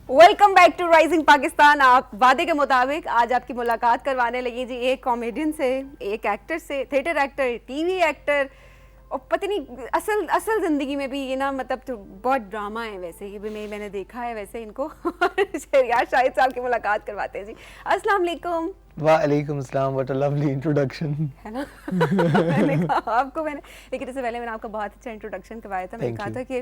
Welcome back to rising Pakistan. आप वादे के मुताबिक आज आपकी मुलाकात करवाने लगी जी एक कॉमेडियन से, एक एक्टर से, थिएटर एक्टर, टीवी एक्टर, और पता नहीं असल जिंदगी में भी ये ना मतलब तो बहुत ड्रामा है। वैसे ये भी मैंने देखा है वैसे इनको। शहरियार शाहिद साहब की मुलाकात करवाते हैं जी। अस्सलाम वालेकुम। वालेकुम अस्सलाम, व्हाट अ लवली इंट्रोडक्शन है ना। मैंने कहा आपको लेकिन इससे पहले मैंने आपका बहुत अच्छा इंट्रोडक्शन करवाया था। मैंने कहा था कि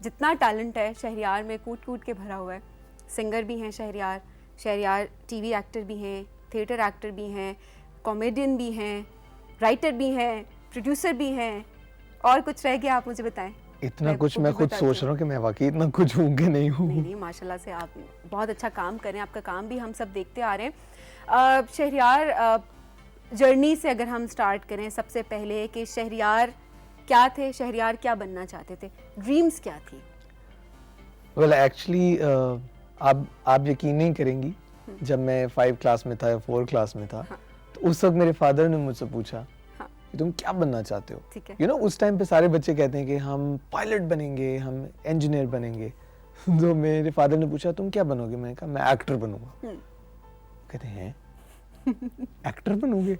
जितना टैलेंट है शहरियार में कूट कूट के भरा हुआ है। सिंगर भी हैं शहरियार टीवी एक्टर भी हैं, थिएटर एक्टर भी हैं, कॉमेडियन भी हैं, राइटर भी हैं, प्रोड्यूसर भी हैं, और कुछ रह गया आप मुझे बताएं। इतना कुछ मैं खुद सोच रहा हूँ कि मैं वाकई इतना कुछ हूँ कि नहीं हूँ। नहीं माशाल्लाह से आप बहुत अच्छा काम कर रहे हैं। आपका काम भी हम सब देखते आ रहे हैं। शहरियार जर्नी से अगर हम स्टार्ट करें सबसे पहले कि शहरियार क्या थे, शहरियार क्या बनना चाहते थे, ड्रीम्स क्या थी? वेल एक्चुअली आप यकीन नहीं करेंगी, जब मैं 5 क्लास में था या 4 क्लास में था, हाँ। तो उस वक्त मेरे फादर ने मुझसे पूछा कि तुम क्या बनना चाहते हो। यू नो उस टाइम पे सारे बच्चे कहते हैं कि हम पायलट बनेंगे, हम इंजीनियर बनेंगे। तो मेरे फादर ने पूछा तुम क्या बनोगे, मैंने कहा मैं एक्टर बनूंगा। कहते हैं एक्टर बनोगे?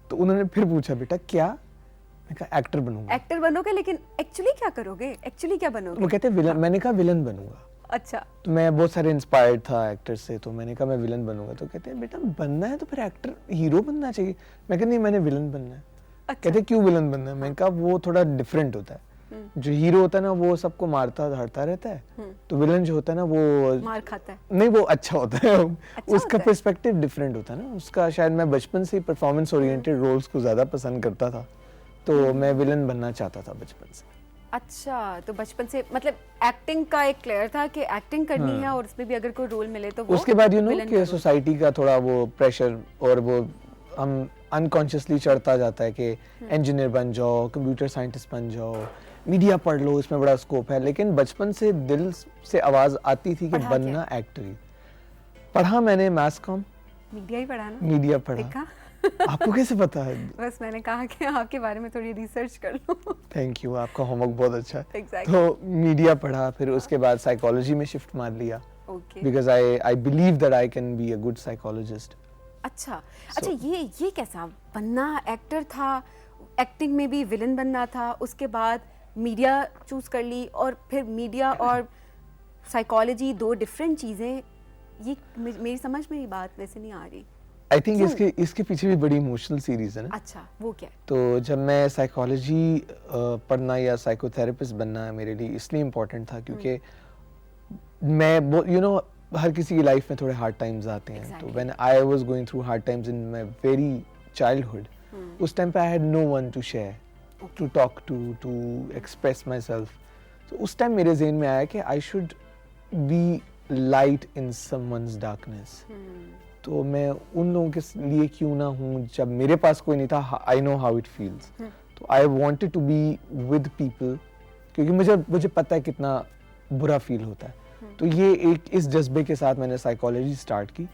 तो उन्होंने फिर पूछा बेटा क्या, मैंने कहा एक्टर बनूंगा। एक्टर बनोगे, लेकिन एक्चुअली क्या करोगे, एक्चुअली क्या बनोगे? वो कहते हैं विलन। मैंने कहा विलन बनूंगा। अच्छा। तो मैं बहुत सारे इंस्पायर्ड था एक्टर से, तो मैंने कहा मैं विलन बनूंगा। तो कहते हैं बेटा बनना है तो फिर एक्टर हीरो बनना चाहिए। मैं कहती नहीं, मैंने विलन बनना है। अच्छा। कहते क्यों विलन बनना है? मैंने कहा वो थोड़ा डिफरेंट होता है। जो हीरो होता है ना वो सबको मारता धरता रहता है, तो विलन जो होता है ना वो मार खाता है। नहीं, वो अच्छा होता है। अच्छा उसका पर्सपेक्टिव डिफरेंट होता है ना उसका। शायद मैं बचपन से परफॉर्मेंस ओरिएंटेड रोल्स को ज्यादा पसंद करता था, तो मैं विलन बनना चाहता था बचपन से। अच्छा, तो बचपन से मतलब एक्टिंग का एक क्लियर था कि एक्टिंग करनी है और उसमें भी अगर कोई रोल मिले तो वो उसके बाद यू नो कि सोसाइटी का थोड़ा वो प्रेशर और वो हम अनकॉन्शियसली चढ़ता जाता है कि इंजीनियर बन जाओ, कंप्यूटर साइंटिस्ट बन जाओ, मीडिया पढ़ लो, इसमें बड़ा स्कोप है। लेकिन बचपन से दिल से आवाज आती थी कि बनना एक्टर ही। पढ़ा मैंने मैथ्स कॉम। मीडिया ही पढ़ा ना? मीडिया पढ़ा। आपको कैसे पता है? बस मैंने कहा कि आपके बारे में थोड़ी रिसर्च कर लो। थैंक यू, आपका होमवर्क बहुत अच्छा है। Exactly. तो मीडिया पढ़ा, फिर उसके बाद साइकोलॉजी में शिफ्ट मार लिया, because I believe that I can be a good psychologist. अच्छा अच्छा, ये कैसा बनना? एक्टर था, एक्टिंग में भी विलन बनना था, उसके बाद मीडिया चूज कर ली, और फिर मीडिया और साइकोलॉजी दो डिफरेंट चीजें। ये मेरी समझ में ये बात वैसे नहीं आ रही। आई थिंक इसके पीछे भी बड़ी इमोशनल सीरीज है ना। अच्छा, वो क्या है? तो जब मैं साइकोलॉजी पढ़ना या साइकोथेरेपिस्ट बनना मेरे लिए इसलिए इम्पोर्टेंट था क्योंकि मैं यू नो हर किसी की लाइफ में थोड़े हार्ड टाइम्स आते हैं। Exactly. तो when I was going through hard times in my very childhood, उस टाइम पे I had no one to share, to talk to express myself. तो उस टाइम मेरे ज़हन में आया कि I should be light in someone's darkness. तो मैं उन लोगों के लिए क्यों ना हूँ जब मेरे पास कोई नहीं था। I know how it feels. तो I wanted to be with people, क्योंकि मुझे पता है कितना बुरा फील होता है। तो ये एक इस जज्बे के साथ मैंने साइकोलॉजी स्टार्ट की,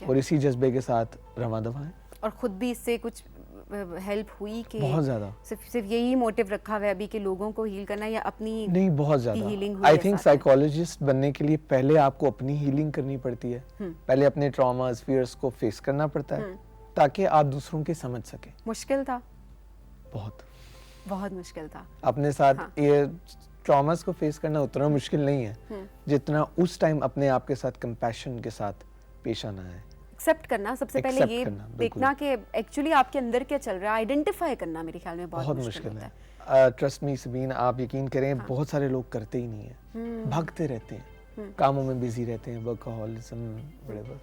और इसी जज्बे के साथ रवां दवा है। और खुद भी इससे कुछ हेल्प हुई कि बहुत ज्यादा? सिर्फ यही मोटिव रखा हुआ है अभी कि लोगों को हील करना, या अपनी नहीं, बहुत ज्यादा। आई थिंक साइकोलॉजिस्ट बनने के लिए पहले आपको अपनी हीलिंग करनी पड़ती है। पहले अपने ट्रॉमास, फियर्स को फेस करना पड़ता है ताकि आप दूसरों के समझ सके। मुश्किल था? बहुत मुश्किल था। अपने साथ ये ट्रॉमास को फेस करना उतना मुश्किल नहीं है जितना उस टाइम अपने आप के साथ कंपैशन के साथ पेश आना है। एक्सेप्ट करना, सबसे पहले ये देखना कि एक्चुअली आपके अंदर क्या चल रहा है, आइडेंटिफाई करना मेरे ख्याल में बहुत मुश्किल है। ट्रस्ट मी सबीन, आप यकीन करें बहुत सारे लोग करते ही नहीं है, भागते रहते हैं, कामों में बिजी रहते हैं, वर्कहोलिज्म व्हाटएवर,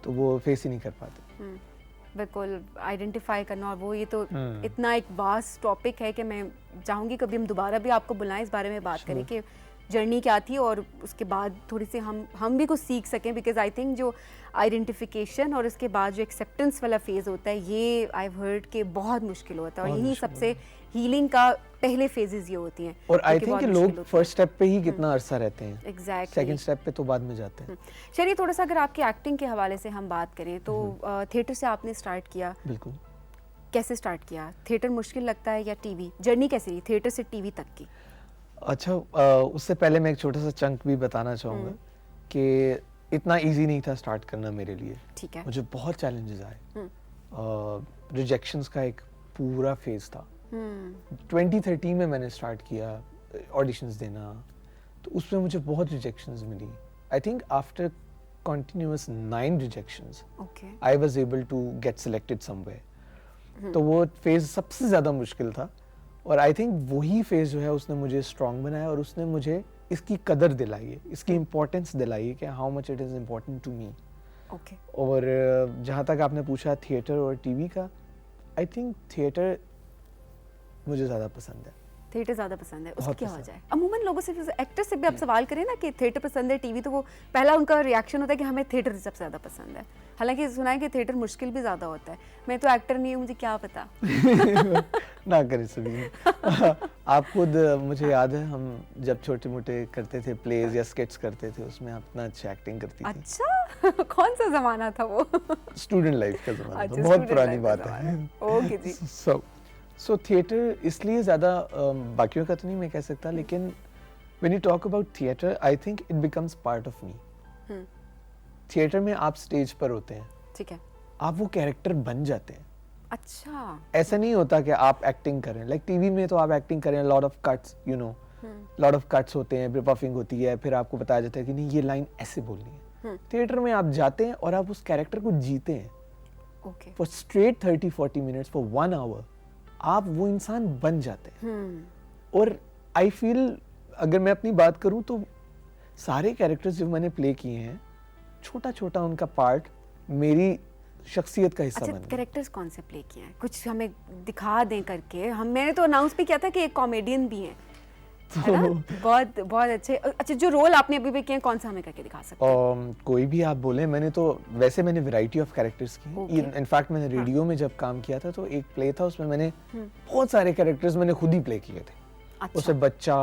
तो वो फेस ही नहीं कर पाते। बिल्कुल आइडेंटिफाई करना, और वो ये तो इतना एक वास्ट टॉपिक है कि मैं चाहूँगी कभी हम दोबारा भी आपको बुलाएं, इस बारे में बात करें कि जर्नी क्या थी, और उसके बाद थोड़ी सी हम भी कुछ सीख सकें। बिकॉज आई थिंक जो आइडेंटिफिकेशन और उसके बाद जो एक्सेप्टेंस वाला फेज़ होता है, ये आई हर्ड के बहुत मुश्किल होता है, और यही सबसे हीलिंग का पहले फेजेस ये होती हैं। और आई थिंक लोग फर्स्ट स्टेप पे ही कितना अरसा रहते हैं, एग्जैक्टली सेकंड स्टेप पे तो बाद में जाते हैं। चलिए थोड़ा सा अगर आपकी एक्टिंग के हवाले से हम बात करें तो थिएटर से आपने स्टार्ट किया। बिल्कुल। कैसे स्टार्ट किया? थिएटर मुश्किल लगता है या टीवी? जर्नी कैसी रही थिएटर से टीवी तक की? अच्छा, उससे पहले मैं एक छोटा सा चंक भी बताना चाहूँगा कि इतना इजी नहीं था स्टार्ट करना मेरे लिए। ठीक है। मुझे बहुत चैलेंजेस आए। रिजेक्शंस का एक पूरा फेज था। 2013 में मैंने स्टार्ट किया ऑडिशंस देना, तो उसमें मुझे बहुत रिजेक्शंस मिली। I think after continuous 9 rejections, okay. I was able to get selected somewhere. तो वो फेज सबसे ज़्यादा मुश्किल था, और आई थिंक वही फेज जो है उसने मुझे स्ट्रॉन्ग बनाया, और उसने मुझे इसकी कदर दिलाई है, इसकी इम्पोर्टेंस दिलाई है कि how much it is important to me. Okay. और जहाँ तक आपने पूछा थिएटर और टीवी का, आई थिंक थिएटर मुझे ज़्यादा पसंद है। थिएटर ज़्यादा पसंद है, उसकी क्या वजह है? अमूमन लोगों से, एक्टर से भी आप सवाल करें ना कि थिएटर पसंद है टीवी, तो वो पहला उनका रिएक्शन होता है कि हमें थिएटर सबसे ज़्यादा पसंद है। हालांकि सुना है कि थिएटर मुश्किल भी ज़्यादा होता है। मैं तो एक्टर नहीं हूँ, मुझे क्या पता। ना करें सभी। आप खुद, मुझे याद है हम जब छोटे मोटे करते थे प्लेज या स्केट्स करते थे, उसमें आप इतना अच्छा एक्टिंग करती थी। अच्छा कौन सा ज़माना था वो? स्टूडेंट लाइफ का ज़माना था, बहुत पुरानी बात है। ओके जी। सो थिएटर इसलिए ज़्यादा, बाकियों का तो नहीं मैं कह सकता, लेकिन when you talk about theatre, I think it becomes part of me. Theatre में आप स्टेज पर होते हैं, ठीक है, आप वो कैरेक्टर बन जाते हैं। अच्छा। ऐसा नहीं होता कि आप एक्टिंग करें, लाइक टीवी में तो आप एक्टिंग करें, lot of cuts, you know, lot of cuts होते हैं, फिर पफिंग होती है, फिर आपको बताया जाता है कि नहीं ये लाइन ऐसे बोलनी है। थिएटर में आप जाते हैं और आप उस कैरेक्टर को जीते हैं। Okay. For straight 30-40 minutes, for 1 hour आप वो इंसान बन जाते हैं। और आई फील, अगर मैं अपनी बात करूं तो सारे कैरेक्टर्स जो मैंने प्ले किए हैं, छोटा छोटा उनका पार्ट मेरी शख्सियत का हिस्सा बन गया। कैरेक्टर्स कौन से प्ले किए हैं, कुछ हमें दिखा दें करके? मैंने तो अनाउंस भी किया था कि एक कॉमेडियन भी हैं, है ना? बहुत बहुत अच्छे। अच्छा, जो रोल आपने अभी भी किए हैं, कौन सा हमें करके दिखा सकते हैं? कोई भी आप बोले। मैंने तो वैसे मैंने वैरायटी ऑफ कैरेक्टर्स किए। इनफैक्ट मैंने रेडियो में जब काम किया था तो एक प्ले था, उसमें मैंने बहुत सारे कैरेक्टर्स मैंने खुद ही प्ले किए थे। अच्छा। उससे बच्चा,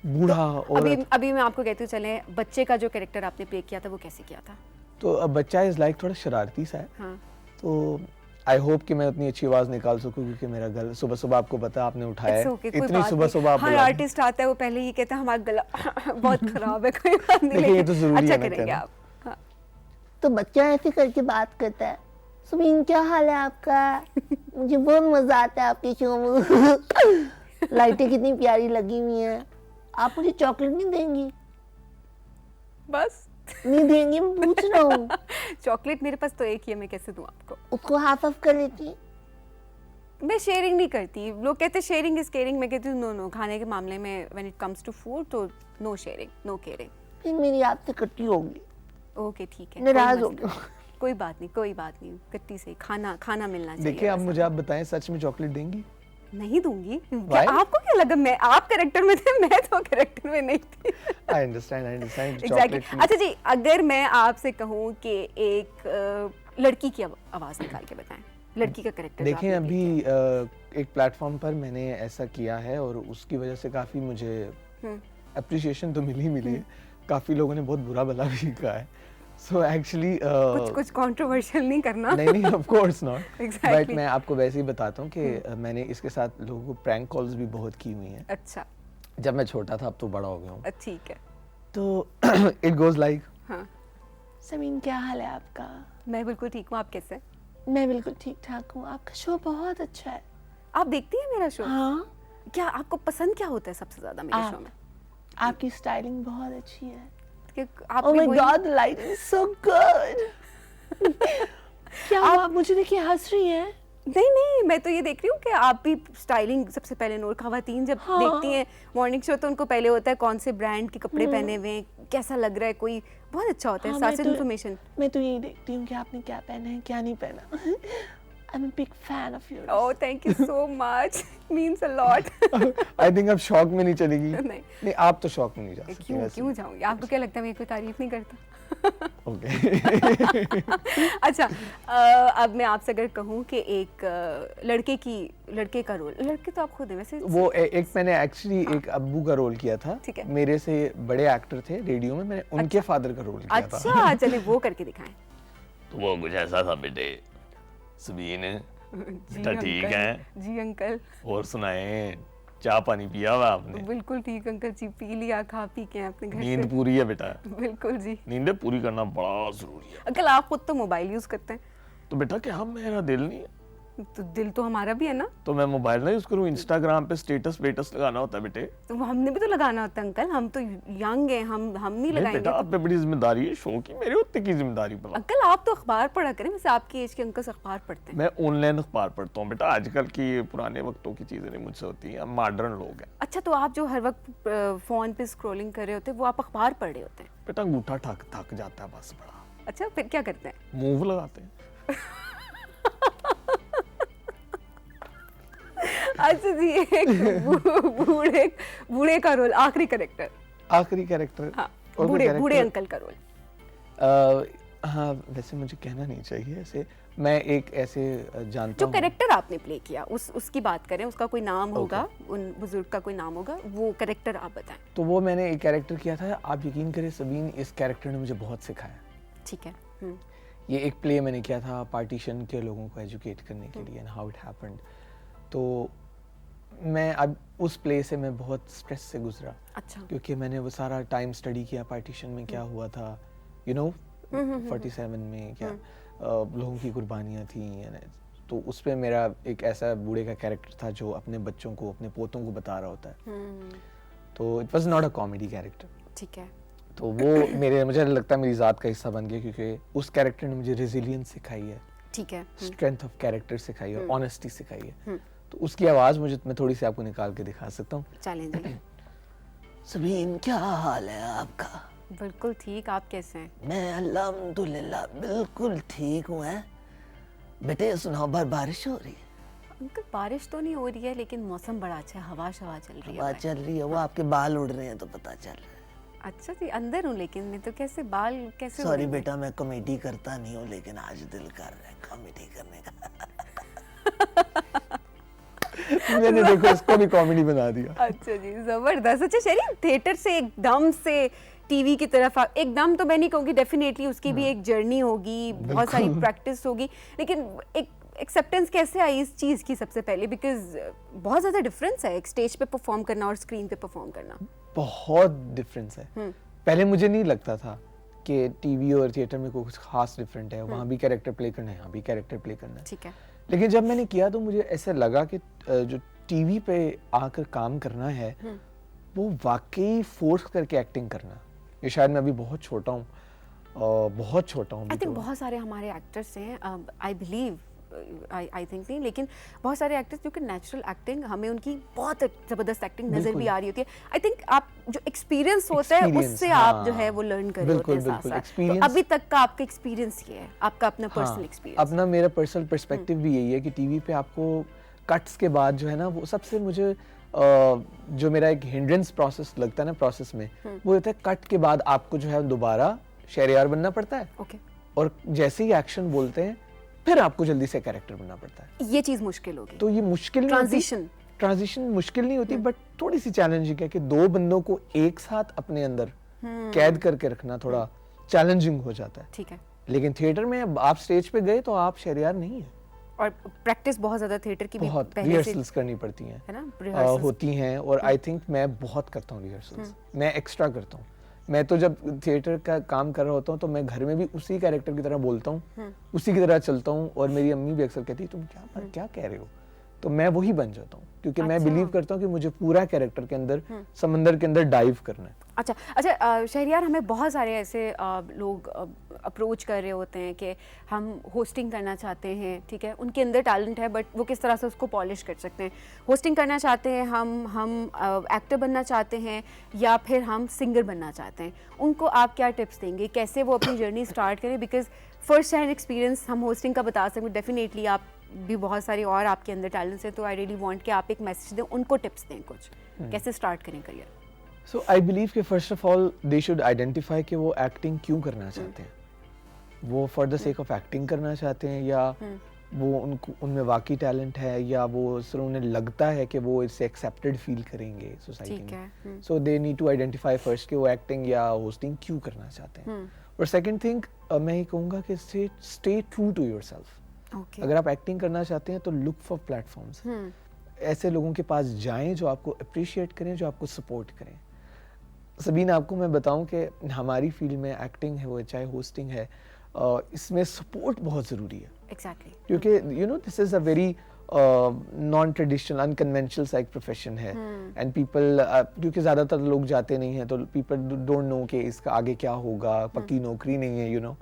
बूढ़ा, और अभी मैं आपको कहती हूँ, चले बच्चे का जो कैरेक्टर आपने प्ले किया था वो कैसे किया था? तो बच्चा इज लाइक थोड़ा शरारती सा है। तो आई होप कि मैं उतनी अच्छी आवाज निकाल सकूं, क्योंकि मेरा गला सुबह आपको पता आपने उठाया है, इतनी सुबह आप हर आर्टिस्ट आता है वो पहले ही कहता है हमारा गला बहुत खराब है, कोई बात नहीं, देखिए ये तो जरूरी अच्छा है करेंगे आप। हाँ। तो बच्चा ऐसे करके बात करता है, सुबीन क्या हाल है आपका? मुझे बहुत मजा आता है आपके शो में। लाइटें कितनी प्यारी लगी हुई हैं, आप मुझे चॉकलेट नहीं देंगी? बस नहीं देंगी, मैं पूछ रहा हूँ। चॉकलेट मेरे पास तो एक ही है, मैं कैसे दूं आपको? उसको हाफ ऑफ कर लेती। मैं शेयरिंग नहीं करती। लोग कहते हैं शेयरिंग इज केयरिंग, मैं कहती हूँ नो नो, खाने के मामले में when it comes to food तो नो शेयरिंग, नो केयरिंग। फिर मेरी आपसे कट्टी होगी। ओके ठीक है, नाराज हो गया। कोई बात नहीं, कोई बात नहीं, कट्टी से खाना मिलना चाहिए। देखिए, अब मुझे आप बताएं, सच में चॉकलेट देंगी? नहीं दूंगी। क्या आपको क्या लगा मैं आप कैरेक्टर में थे, मैं तो कैरेक्टर में नहीं थी? I understand exactly. अच्छा जी, अगर मैं आपसे कहूँ कि एक लड़की की आवाज निकाल के बताएं, लड़की का कैरेक्टर। देखिए, अभी एक प्लेटफॉर्म पर मैंने ऐसा किया है और उसकी वजह से काफी मुझे अप्रिशिएशन तो मिली है। काफी लोगों ने बहुत बुरा भला भी कहा है। So actually कुछ कंट्रोवर्शियल नहीं करना। नहीं, of course not. Exactly. But मैं आपको वैसे ही बताता हूँ कि मैंने इसके साथ लोगों को प्रैंक कॉल्स भी बहुत की हुई हैं। अच्छा। जब मैं छोटा था, अब तो बड़ा हो गया हूँ। ठीक है। तो it goes like, हाँ। समीन क्या हाल है आपका? मैं बिल्कुल ठीक हूँ, आप कैसे? मैं बिल्कुल ठीक ठाक हूँ। आपका शो बहुत अच्छा है। आप देखती हैं मेरा शो? हाँ। क्या आपको पसंद क्या होता है सबसे ज्यादा मेरे शो में? आपकी स्टाइलिंग बहुत अच्छी है। Oh my God, the lighting is so good. क्या आप मुझे देखिए हंस रही हैं? नहीं, मैं तो ये देख रही हूँ कि आप भी स्टाइलिंग सबसे पहले नोट, खवातीन जब देखती हैं मॉर्निंग शो तो उनको पहले होता है कौन से ब्रांड के कपड़े पहने हुए हैं, कैसा लग रहा है, कोई बहुत अच्छा होता है साथ इन्फॉर्मेशन। मैं तो यही देखती हूँ कि आपने क्या पहना है क्या नहीं पहना। I'm a big fan of yours. Oh, thank you so much. Means a lot. I think अब शौक में नहीं चलेगी। नहीं, आप तो शौक में नहीं जा सकती। क्यों जाऊंगी? आपको क्या लगता है मैं कोई तारीफ नहीं करता? ओके। अच्छा, अब मैं आपसे अगर कहूँ कि एक लड़के का रोल, लड़के तो आप खुद हैं वैसे। वो एक मैंने एक्चुअली एक अब्बू का रोल किया था। ठीक है। मेरे से बड़े एक्टर थे रेडियो में, मैंने उनके फादर का रोल किया था। अच्छा, चलिए वो करके दिखाएं। तो वो कुछ ऐसा था, बेटे सुबीन बेटा ठीक है? जी अंकल। और सुनाएं, चाय पानी पिया हुआ आपने? बिल्कुल ठीक अंकल जी, पी लिया, खा पी के अपने घर नींद से। पूरी है बेटा? बिल्कुल जी। नींद पूरी करना बड़ा जरूरी है। अंकल आप खुद तो मोबाइल यूज करते हैं, तो बेटा क्या मेरा दिल नहीं है? तो दिल तो हमारा भी है ना, तो मैं मोबाइल ना यूज करूँ? इंस्टाग्राम पे स्टेटस लगाना होता है बेटे। तो हमने भी तो लगाना होता है अंकल, हम तो यंग हैं, हम नहीं नहीं लगाएंगे बेटा, तो। आप पे बड़ी जिम्मेदारी है, शो की मेरे होते की जिम्मेदारी पर। अंकल आप तो अखबार पढ़ा करें, वैसे आपकी एज के अंकल अखबार पढ़ते हैं। मैं ऑनलाइन अखबार पढ़ता हूँ बेटा, आजकल की पुराने वक्तों की चीजें नहीं मुझसे होती हैं, मॉडर्न लोग हैं। अच्छा, तो आप जो हर वक्त फोन पे स्क्रॉलिंग कर रहे होते हैं, वो आप अखबार पढ़ रहे होते हैं? बेटा अंगूठा थक जाता है बस बड़ा। अच्छा, फिर क्या करते हैं? मूव लगाते हैं। अच्छा जी, एक बूढ़े का रोल, आखिरी कैरेक्टर। आखिरी कैरेक्टर, हाँ, और कोई बूढ़े character? अंकल का रोल। हाँ, वैसे मुझे कहना नहीं चाहिए ऐसे। मैं एक ऐसे जानता जो हूँ। कैरेक्टर आपने प्ले किया उसकी बात करें, उसका कोई नाम होगा, उन बुजुर्ग का कोई नाम होगा, वो कैरेक्टर आप बताएं। तो वो मैंने एक कैरेक्टर किया था, आप यकीन करें सबीन, इस कैरेक्टर ने मुझे बहुत सिखाया। ठीक है। ये एक प्ले मैंने किया था पार्टीशन के लोगों को एजुकेट करने के लिए, एंड हाउ इट हैपेंड। तो मैं अब उस प्ले से मैं बहुत स्ट्रेस से गुजरा, अच्छा। क्योंकि मैंने वो सारा टाइम स्टडी किया पार्टीशन में क्या हुआ था, 47 में क्या लोगों की कुर्बानियाँ थी। तो उस पे मेरा एक ऐसा बूढ़े का कैरेक्टर था जो अपने बच्चों को, अपने पोतों को बता रहा होता है। तो it was not a comedy character. ठीक है। तो वो मुझे लगता है मेरी ज़ात का हिस्सा बन गया, क्योंकि उस कैरेक्टर ने मुझे रेजिलियंस सिखाई है, ठीक है। स्ट्रेंथ ऑफ कैरेक्टर सिखाई है, ऑनेस्टी सिखाई है। तो उसकी आवाज़ मैं थोड़ी सी आपको निकाल के दिखा सकता हूँ। चलें जी। सबीन क्या हाल है आपका? बिल्कुल ठीक, आप कैसे हैं? मैं अल्हम्दुलिल्लाह बिल्कुल ठीक हूँ। बेटे सुनाओ, बारिश हो रही है? अंकल बारिश तो नहीं हो रही है, लेकिन मौसम बड़ा अच्छा है, हवा शवा चल रही है। हवा चल रही है, वो आपके बाल उड़ रहे हैं तो पता चल रहा है। अच्छा जी, अंदर हूँ लेकिन मैं तो कैसे बाल कैसे सॉरी उड़ेंगे? बेटा, मैं कॉमेडी करता नहीं हूँ, लेकिन आज दिल कर रहा है कॉमेडी करने का। मैंने देखो इसको भी कॉमेडी बना दिया। अच्छा जी, जबरदस्त। अच्छा शरीर, थिएटर से एकदम से टीवी की तरफ एकदम तो मैं नहीं कहूँगी, डेफिनेटली उसकी भी एक जर्नी होगी, बहुत सारी प्रैक्टिस होगी, लेकिन एक एक्सेप्टेंस कैसे आई इस चीज़ की सबसे पहले? बिकॉज बहुत ज़्यादा डिफरेंस है एक स्टेज पे परफॉर्म करना और स्क्रीन पे परफॉर्म करना। बहुत डिफरेंस है। पहले मुझे नहीं लगता था कि टीवी और थिएटर में कुछ खास डिफरेंट है, वहाँ भी कैरेक्टर प्ले करना है, यहाँ भी कैरेक्टर प्ले करना है। ठीक है। लेकिन जब मैंने किया तो मुझे ऐसा लगा कि जो टीवी पे आकर काम करना है वो वाकई फोर्स करके एक्टिंग करना। ये शायद मैं अभी बहुत छोटा हूँ, बहुत छोटा हूँ। आई थिंक बहुत सारे हमारे एक्टर्स हैं, आई बिलीव, आई थिंक नहीं, लेकिन बहुत सारे एक्टर्स जो कि नेचुरल एक्टिंग, हमें उनकी बहुत ज़बरदस्त एक्टिंग नज़र भी आ रही होती है। आई थिंक आप जो एक्सपीरियंस होता है उससे आप जो है वो लर्न कर रहे होते हैं साथ साथ। तो अभी तक का आपका एक्सपीरियंस ये है, आपका अपना पर्सनल एक्सपीरियंस? अपना मेरा पर्सनल पर्सपेक्टिव भी यही है कि टीवी पे आपको कट्स के बाद जो है ना, वो सबसे मुझे जो मेरा एक हिंड्रेंस प्रोसेस लगता है ना प्रोसेस में, वो होता है कट के बाद आपको जो है दोबारा शहरयार बनना पड़ता है। ओके। और जैसे ही एक्शन बोलते हैं फिर आपको जल्दी से कैरेक्टर बनना पड़ता है। ये चीज़ मुश्किल होगी। तो ये मुश्किल ट्रांजिशन मुश्किल नहीं होती, बट थोड़ी सी चैलेंजिंग है कि दो बंदों को एक साथ अपने अंदर कैद करके रखना थोड़ा चैलेंजिंग हो जाता है। ठीक है। लेकिन थिएटर में आप स्टेज पे गए तो आप शहरयार नहीं है। और प्रैक्टिस बहुत ज़्यादा थिएटर की भी बहुत पहले से रिहर्सल्स करनी पड़ती हैं, है ना, होती हैं। और आई थिंक मैं बहुत करता हूँ रिहर्सल्स, मैं एक्स्ट्रा करता हूँ। मैं तो जब थिएटर का काम कर रहा होता हूँ तो मैं घर में भी उसी कैरेक्टर की तरह बोलता हूँ, उसी की तरह चलता हूँ। और मेरी अम्मी भी अक्सर कहती है तुम क्या कह रहे हो, तो मैं वही बन जाता हूँ, क्योंकि मैं बिलीव करता हूँ कि मुझे पूरा कैरेक्टर के अंदर, समंदर के अंदर डाइव करना है। अच्छा शहरयार, हमें बहुत सारे ऐसे लोग अप्रोच कर रहे होते हैं कि हम होस्टिंग करना चाहते हैं, ठीक है, उनके अंदर टैलेंट है बट वो किस तरह से उसको पॉलिश कर सकते हैं। होस्टिंग करना चाहते हैं, हम एक्टर बनना चाहते हैं, या फिर हम सिंगर बनना चाहते हैं, उनको आप क्या टिप्स देंगे, कैसे वो अपनी जर्नी स्टार्ट करें? बिकॉज फर्स्ट हैंड एक्सपीरियंस हम होस्टिंग का बता सकते हैं, डेफिनेटली आप भी बहुत सारे और आपके अंदर टैलेंट्स हैं, तो आई रियली वांट कि आप एक मैसेज दें, उनको टिप्स दें कुछ, कैसे स्टार्ट करें करियर। सो आई बिलीव कि first of all they should identify कि वो एक्टिंग क्यों करना चाहते हैं। वो for the sake of acting करना चाहते हैं, या वो उनमें वाकई टैलेंट है, या वो सिर्फ उन्हें लगता है कि वो इससे एक्सेप्टेड फील करेंगे सोसाइटी में। So they need to identify first कि वो एक्टिंग या होस्टिंग क्यों करना चाहते हैं। और सेकंड थिंग मैं ये कहूँगा कि स्टे ट्रू टू योरसेल्फ। अगर आप एक्टिंग करना चाहते हैं तो लुक फॉर प्लेटफॉर्म्स। ऐसे लोगों के पास जाएं जो आपको अप्रिशिएट करें, जो आपको सपोर्ट करें। सबीन, आपको मैं बताऊं कि हमारी फील्ड में एक्टिंग है वो चाहे होस्टिंग है, इसमें सपोर्ट बहुत ज़रूरी है। एग्जैक्टली क्योंकि you know this is a very non traditional unconventional psych profession है, एंड पीपल क्योंकि ज़्यादातर लोग जाते नहीं हैं तो पीपल डोंट नो कि इसका आगे क्या होगा, पक्की नौकरी नहीं है, यू नो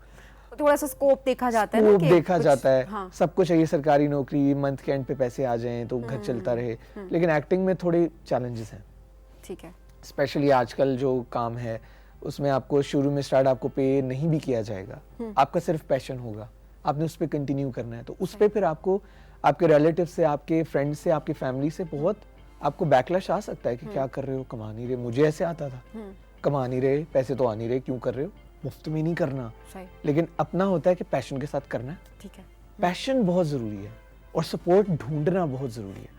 थोड़ा सा स्कोप देखा जाता है ना, स्कोप कि देखा कुछ- जाता है। हाँ, सबको चाहिए सरकारी नौकरी, मंथ के एंड पे पैसे आ जाएं तो घर चलता रहे, लेकिन एक्टिंग में थोड़े चैलेंजेस हैं। ठीक है। स्पेशली आजकल जो काम है उसमें आपको शुरू में स्टार्ट आपको पे नहीं भी किया जाएगा, आपका सिर्फ पैशन होगा, आपने उस पर कंटिन्यू करना है, तो उस पर फिर आपको आपके रिलेटिव से, आपके फ्रेंड से, आपकी फैमिली से बहुत आपको बैकलैश आ सकता है कि क्या कर रहे हो, कमा नहीं रहे। मुझे ऐसे आता था, कमा नहीं रहे, पैसे तो आ नहीं रहे, क्यों कर रहे हो, मुफ्त में नहीं करना। सही, लेकिन अपना होता है कि पैशन के साथ करना है। ठीक है। पैशन बहुत ज़रूरी है और सपोर्ट ढूंढना बहुत ज़रूरी है।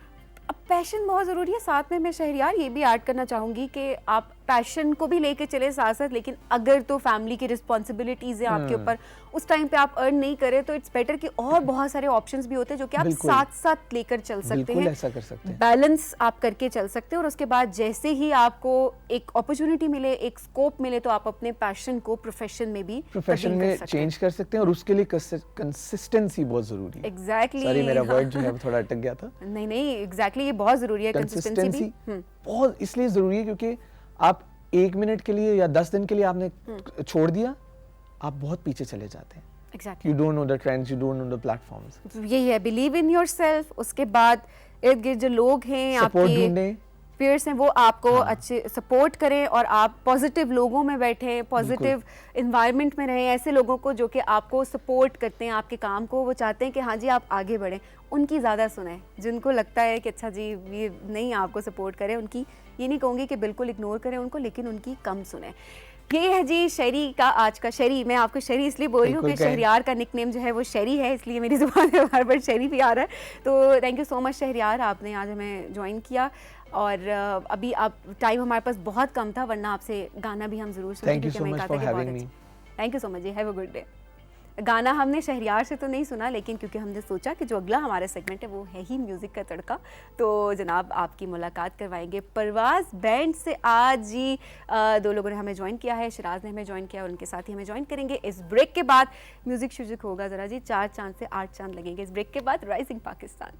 अब पैशन बहुत ज़रूरी है, साथ में मैं शहरियार ये भी ऐड करना चाहूँगी कि आप पैशन को भी लेके चले साथ साथ, लेकिन अगर तो फैमिली की रिस्पॉन्सिबिलिटीज़ है आपके ऊपर, उस टाइम पे आप अर्न नहीं करें तो इट्स बेटर कि और बहुत सारे ऑप्शंस भी होते हैं जो कि आप बिल्कुल। साथ साथ लेकर चल सकते बिल्कुल हैं, ऐसा कर सकते हैं। बैलेंस आप करके चल सकते हैं, और उसके बाद जैसे ही आपको एक अपॉर्चुनिटी मिले, एक स्कोप मिले, तो आप अपने पैशन को प्रोफेशन में भी प्रोफेशन तब्दील कर में सकते हैं। चेंज कर सकते हैं और उसके लिए कंसिस्टेंसी बहुत ज़रूरी है। एग्जैक्टली, सॉरी मेरा वर्ड जो है वो थोड़ा अटक गया था। नहीं नहीं, एग्जैक्टली ये बहुत ज़रूरी है कंसिस्टेंसी भी। कंसिस्टेंसी बहुत इसलिए ज़रूरी है क्योंकि आप 1 मिनट के लिए या 10 दिन के लिए आपने छोड़ दिया, आप बहुत पीछे चले जाते हैं। Exactly, you don't know the trends, you don't know the platforms. यही है, बिलीव इन योरसेल्फ। उसके बाद इर्द गिर्द जो लोग हैं, सपोर्ट आपके ढूंढें, पीयर्स हैं, वो आपको अच्छे सपोर्ट करें और आप पॉजिटिव लोगों में बैठें, पॉजिटिव इन्वायरमेंट में रहें। ऐसे लोगों को जो कि आपको सपोर्ट करते हैं, आपके काम को, वो चाहते हैं कि हाँ जी आप आगे बढ़ें, उनकी ज़्यादा सुनें। जिनको लगता है कि अच्छा जी ये नहीं आपको सपोर्ट करें, उनकी ये नहीं कहूँगी कि बिल्कुल इग्नोर करें उनको, लेकिन उनकी कम सुनें। ये है जी शहरी का आज का शहरी। मैं आपको शहरी इसलिए बोल रही हूँ कि बिल्कुल कहें। शहरियार का निकनेम जो है वो शहरी है, इसलिए मेरी ज़ुबान में बार बार शहरी भी आ रहा है। तो thank you so much Shahryar, आपने आज हमें ज्वाइन किया। और अभी आप टाइम हमारे पास बहुत कम था, वरना आपसे गाना भी हम ज़रूर सुनते, Thank you क्योंकि so हमें much कहा for था कि बहुत having अच्छा। Thank you so much ji, have a good day. गाना हमने शहरियार से तो नहीं सुना, लेकिन क्योंकि हमने सोचा कि जो अगला हमारा सेगमेंट है वो है ही म्यूज़िक का तड़का, तो जनाब आपकी मुलाकात करवाएंगे परवाज़ बैंड से। आज जी 2 लोगों ने हमें ज्वाइन किया है, शिराज ने हमें ज्वाइन किया और उनके साथ ही हमें ज्वाइन करेंगे। इस ब्रेक के बाद म्यूज़िक शुजिक होगा ज़रा जी, 4 चांद से 8 चांद लगेंगे इस ब्रेक के बाद। राइजिंग पाकिस्तान।